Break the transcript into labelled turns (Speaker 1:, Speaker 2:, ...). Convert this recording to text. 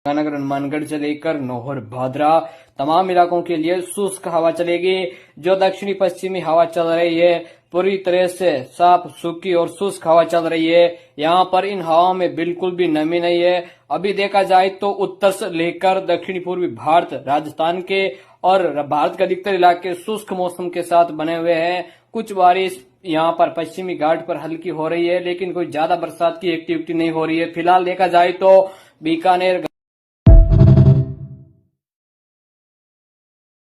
Speaker 1: नगर हनुमानगढ़ से लेकर नौहर भादरा तमाम इलाकों के लिए शुष्क हवा चलेगी। जो दक्षिणी पश्चिमी हवा चल रही है पूरी तरह से साफ सूखी और शुष्क हवा चल रही है। यहाँ पर इन हवाओं में बिल्कुल भी नमी नहीं है। अभी देखा जाए तो उत्तर से लेकर दक्षिणी पूर्वी भारत, राजस्थान के और भारत के अधिकतर इलाके शुष्क मौसम के साथ बने हुए हैं। कुछ बारिश यहाँ पर पश्चिमी घाट पर हल्की हो रही है, लेकिन कोई ज्यादा बरसात की एक्टिविटी नहीं हो रही है। फिलहाल देखा जाए तो बीकानेर